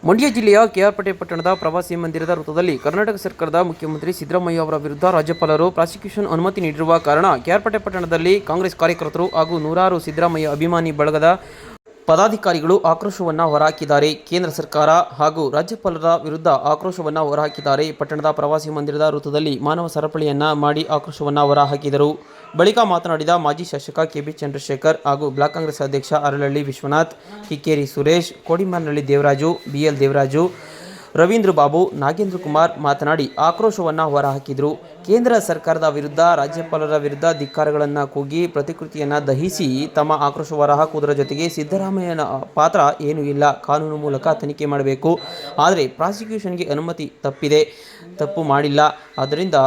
ಮಂಡ್ಯ ಜಿಲ್ಲೆಯ ಕೆಆರ್ಪೇಟೆ ಪಟ್ಟಣದ ಪ್ರವಾಸಿ ಮಂದಿರದ ವೃತ್ತದಲ್ಲಿ ಕರ್ನಾಟಕ ಸರ್ಕಾರದ ಮುಖ್ಯಮಂತ್ರಿ ಸಿದ್ದರಾಮಯ್ಯ ಅವರ ವಿರುದ್ಧ ರಾಜ್ಯಪಾಲರು ಪ್ರಾಸಿಕ್ಯೂಷನ್ ಅನುಮತಿ ನೀಡಿರುವ ಕಾರಣ ಕೆಆರ್ಪೇಟೆ ಪಟ್ಟಣದಲ್ಲಿ ಕಾಂಗ್ರೆಸ್ ಕಾರ್ಯಕರ್ತರು ಹಾಗೂ ನೂರಾರು ಸಿದ್ದರಾಮಯ್ಯ ಅಭಿಮಾನಿ ಬಳಗದ ಪದಾಧಿಕಾರಿಗಳು ಆಕ್ರೋಶವನ್ನು ಹೊರಹಾಕಿದ್ದಾರೆ. ಕೇಂದ್ರ ಸರ್ಕಾರ ಹಾಗೂ ರಾಜ್ಯಪಾಲರ ವಿರುದ್ಧ ಆಕ್ರೋಶವನ್ನು ಹೊರಹಾಕಿದ್ದಾರೆ. ಪಟ್ಟಣದ ಪ್ರವಾಸಿ ಮಂದಿರದ ವೃತ್ತದಲ್ಲಿ ಮಾನವ ಸರಪಳಿಯನ್ನ ಮಾಡಿ ಆಕ್ರೋಶವನ್ನು ಹೊರಹಾಕಿದರು. ಬಳಿಕ ಮಾತನಾಡಿದ ಮಾಜಿ ಶಾಸಕ ಕೆಬಿ ಚಂದ್ರಶೇಖರ್ ಹಾಗೂ ಬ್ಲಾಕ್ ಕಾಂಗ್ರೆಸ್ ಅಧ್ಯಕ್ಷ ಅರಳಳ್ಳಿ ವಿಶ್ವನಾಥ್, ಕಿಕ್ಕೇರಿ ಸುರೇಶ್, ಕೋಡಿಮರ್ನಳ್ಳಿ ದೇವರಾಜು, ಬಿಎಲ್ ದೇವರಾಜು, ರವೀಂದ್ರ ಬಾಬು, ನಾಗೇಂದ್ರ ಕುಮಾರ್ ಮಾತನಾಡಿ ಆಕ್ರೋಶವನ್ನು ಹೊರಹಾಕಿದರು. ಕೇಂದ್ರ ಸರ್ಕಾರದ ವಿರುದ್ಧ ರಾಜ್ಯಪಾಲರ ವಿರುದ್ಧ ಧಿಕ್ಕಾರಗಳನ್ನು ಕೂಗಿ ಪ್ರತಿಕೃತಿಯನ್ನು ದಹಿಸಿ ತಮ್ಮ ಆಕ್ರೋಶ ಹೊರಹಾಕುವುದರ ಜೊತೆಗೆ ಸಿದ್ದರಾಮಯ್ಯನ ಪಾತ್ರ ಏನೂ ಇಲ್ಲ, ಕಾನೂನು ಮೂಲಕ ತನಿಖೆ ಮಾಡಬೇಕು, ಆದರೆ ಪ್ರಾಸಿಕ್ಯೂಷನ್ಗೆ ಅನುಮತಿ ತಪ್ಪು ಮಾಡಿಲ್ಲ, ಆದ್ದರಿಂದ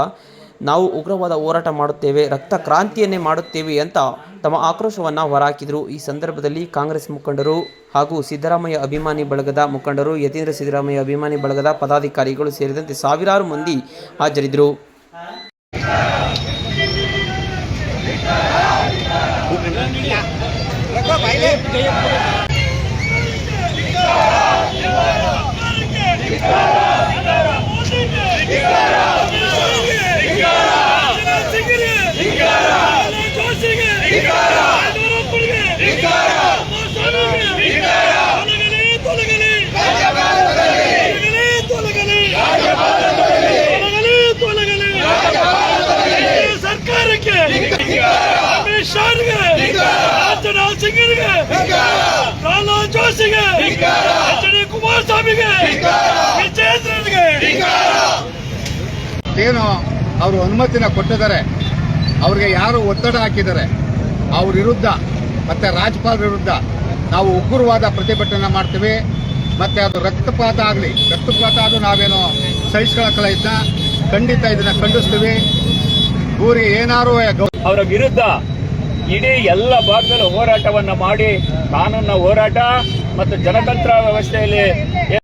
ನಾವು ಉಗ್ರವಾದ ಹೋರಾಟ ಮಾಡುತ್ತೇವೆ, ರಕ್ತ ಕ್ರಾಂತಿಯನ್ನೇ ಮಾಡುತ್ತೇವೆ ಅಂತ ತಮ್ಮ ಆಕ್ರೋಶವನ್ನು ಹೊರಹಾಕಿದರು. ಈ ಸಂದರ್ಭದಲ್ಲಿ ಕಾಂಗ್ರೆಸ್ ಮುಖಂಡರು ಹಾಗೂ ಸಿದ್ದರಾಮಯ್ಯ ಅಭಿಮಾನಿ ಬಳಗದ ಮುಖಂಡರು, ಯತೀಂದ್ರ ಸಿದ್ದರಾಮಯ್ಯ ಅಭಿಮಾನಿ ಬಳಗದ ಪದಾಧಿಕಾರಿಗಳು ಸೇರಿದಂತೆ ಸಾವಿರಾರು ಮಂದಿ ಹಾಜರಿದ್ದರು. ಏನು ಅವರು ಅನುಮತಿನ ಕೊಟ್ಟಿದ್ದಾರೆ, ಅವ್ರಿಗೆ ಯಾರು ಒತ್ತಡ ಹಾಕಿದ್ದಾರೆ ಅವ್ರ ವಿರುದ್ಧ ಮತ್ತೆ ರಾಜ್ಯಪಾಲರ ವಿರುದ್ಧ ನಾವು ಉಗ್ರವಾದ ಪ್ರತಿಭಟನೆ ಮಾಡ್ತೀವಿ. ಮತ್ತೆ ಅದು ರಕ್ತಪಾತ ಆದ್ರೂ ನಾವೇನು ಸಹಿಸ್ಕೊಳ್ಳಲ್ಲ, ಇದನ್ನ ಖಂಡಿತ ಇದನ್ನ ಖಂಡಿಸ್ತೀವಿ. ಊರಿಗೆ ಏನಾರು ಅವರ ವಿರುದ್ಧ ಇಡೀ ಎಲ್ಲ ಭಾಗದಲ್ಲೂ ಹೋರಾಟವನ್ನ ಮಾಡಿ ಕಾನೂನಿನ ಹೋರಾಟ ಮತ್ತು ಜನತಂತ್ರ ವ್ಯವಸ್ಥೆಯಲ್ಲಿ